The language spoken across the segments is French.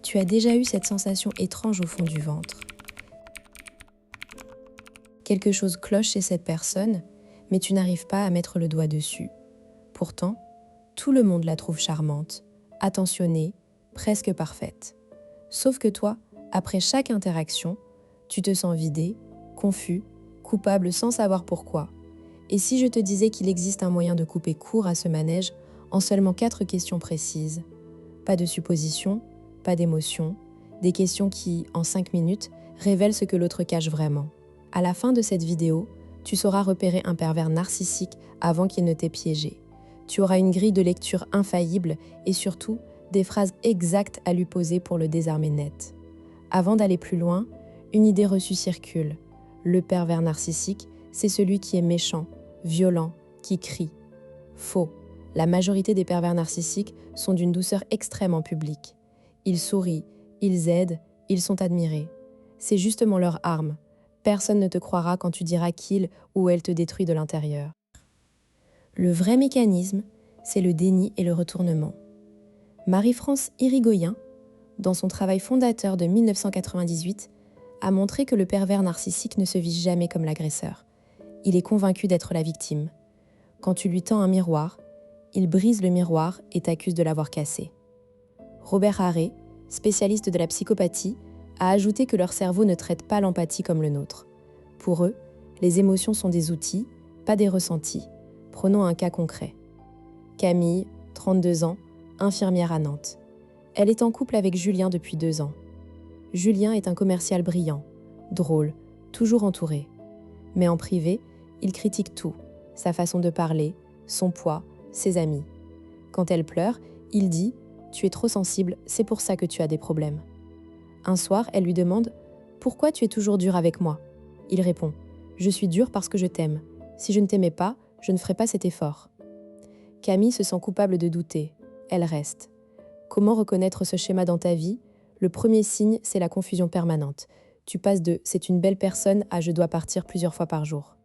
Tu as déjà eu cette sensation étrange au fond du ventre. Quelque chose cloche chez cette personne, mais tu n'arrives pas à mettre le doigt dessus. Pourtant, tout le monde la trouve charmante, attentionnée, presque parfaite. Sauf que toi, après chaque interaction, tu te sens vidé, confus, coupable sans savoir pourquoi. Et si je te disais qu'il existe un moyen de couper court à ce manège en seulement 4 questions précises? Pas de suppositions, pas d'émotions, des questions qui, en 5 minutes, révèlent ce que l'autre cache vraiment. À la fin de cette vidéo, tu sauras repérer un pervers narcissique avant qu'il ne t'ait piégé. Tu auras une grille de lecture infaillible et surtout des phrases exactes à lui poser pour le désarmer net. Avant d'aller plus loin, une idée reçue circule. Le pervers narcissique, c'est celui qui est méchant, violent, qui crie. Faux. La majorité des pervers narcissiques sont d'une douceur extrême en public. Ils sourient, ils aident, ils sont admirés. C'est justement leur arme. Personne ne te croira quand tu diras qu'il ou elle te détruit de l'intérieur. Le vrai mécanisme, c'est le déni et le retournement. Marie-France Irigoyen, dans son travail fondateur de 1998, a montré que le pervers narcissique ne se vit jamais comme l'agresseur. Il est convaincu d'être la victime. Quand tu lui tends un miroir, il brise le miroir et t'accuse de l'avoir cassé. Robert Harré, spécialiste de la psychopathie, a ajouté que leur cerveau ne traite pas l'empathie comme le nôtre. Pour eux, les émotions sont des outils, pas des ressentis. Prenons un cas concret. Camille, 32 ans, infirmière à Nantes. Elle est en couple avec Julien depuis 2 ans. Julien est un commercial brillant, drôle, toujours entouré. Mais en privé, il critique tout, sa façon de parler, son poids, ses amis. Quand elle pleure, il dit « Tu es trop sensible, c'est pour ça que tu as des problèmes ». Un soir, elle lui demande « Pourquoi tu es toujours dur avec moi ?» Il répond « Je suis dur parce que je t'aime. Si je ne t'aimais pas, je ne ferais pas cet effort. » Camille se sent coupable de douter. Elle reste. Comment reconnaître ce schéma dans ta vie? Le premier signe, c'est la confusion permanente. Tu passes de « c'est une belle personne » à « je dois partir plusieurs fois par jour ».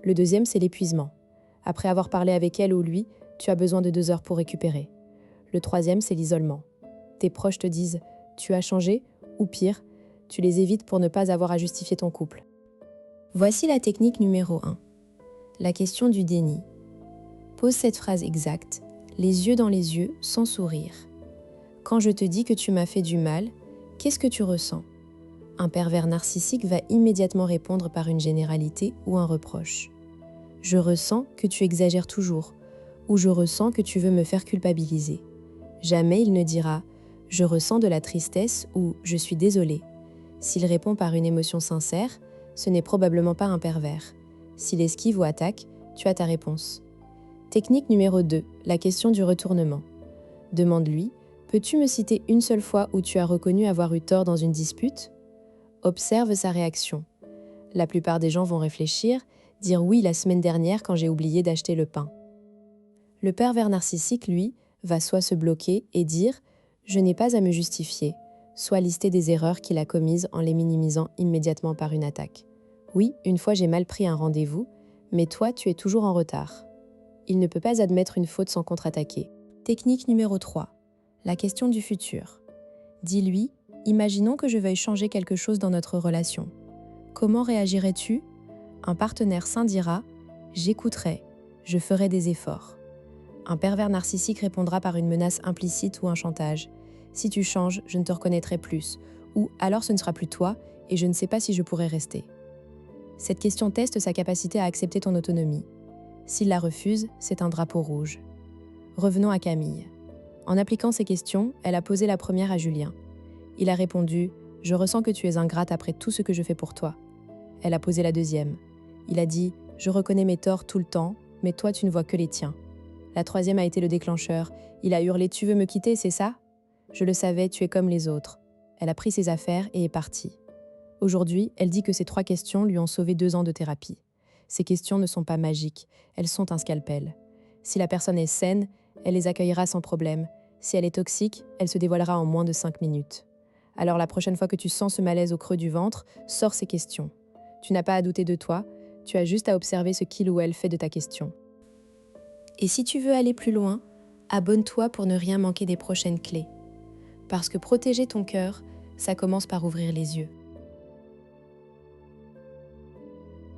Le deuxième, c'est l'épuisement. Après avoir parlé avec elle ou lui, tu as besoin de 2 heures pour récupérer. Le troisième, c'est l'isolement. Tes proches te disent « tu as changé » ou pire, tu les évites pour ne pas avoir à justifier ton couple. Voici la technique numéro 1. La question du déni. Pose cette phrase exacte, les yeux dans les yeux, sans sourire. Quand je te dis que tu m'as fait du mal, qu'est-ce que tu ressens? Un pervers narcissique va immédiatement répondre par une généralité ou un reproche. Je ressens que tu exagères toujours, ou je ressens que tu veux me faire culpabiliser. Jamais il ne dira « je ressens de la tristesse » ou « je suis désolé ». S'il répond par une émotion sincère, ce n'est probablement pas un pervers. S'il esquive ou attaque, tu as ta réponse. Technique numéro 2, la question du retournement. Demande-lui « Peux-tu me citer une seule fois où tu as reconnu avoir eu tort dans une dispute ?» Observe sa réaction. La plupart des gens vont réfléchir, dire oui la semaine dernière quand j'ai oublié d'acheter le pain. Le pervers narcissique, lui, va soit se bloquer et dire « je n'ai pas à me justifier », soit lister des erreurs qu'il a commises en les minimisant immédiatement par une attaque. Oui, une fois j'ai mal pris un rendez-vous, mais toi tu es toujours en retard. Il ne peut pas admettre une faute sans contre-attaquer. Technique numéro 3. La question du futur. Dis-lui « imaginons que je veuille changer quelque chose dans notre relation. Comment réagirais-tu » Un partenaire sain dira « j'écouterai, je ferai des efforts ». Un pervers narcissique répondra par une menace implicite ou un chantage. « Si tu changes, je ne te reconnaîtrai plus » ou « alors ce ne sera plus toi et je ne sais pas si je pourrai rester ». Cette question teste sa capacité à accepter ton autonomie. S'il la refuse, c'est un drapeau rouge. Revenons à Camille. En appliquant ces questions, elle a posé la première à Julien. Il a répondu « Je ressens que tu es ingrate après tout ce que je fais pour toi ». Elle a posé la deuxième. Il a dit « Je reconnais mes torts tout le temps, mais toi tu ne vois que les tiens ». La troisième a été le déclencheur. Il a hurlé « Tu veux me quitter, c'est ça ?» Je le savais, tu es comme les autres. Elle a pris ses affaires et est partie. Aujourd'hui, elle dit que ces 3 questions lui ont sauvé 2 ans de thérapie. Ces questions ne sont pas magiques, elles sont un scalpel. Si la personne est saine, elle les accueillera sans problème. Si elle est toxique, elle se dévoilera en moins de 5 minutes. Alors la prochaine fois que tu sens ce malaise au creux du ventre, sors ces questions. Tu n'as pas à douter de toi, tu as juste à observer ce qu'il ou elle fait de ta question. Et si tu veux aller plus loin, abonne-toi pour ne rien manquer des prochaines clés. Parce que protéger ton cœur, ça commence par ouvrir les yeux.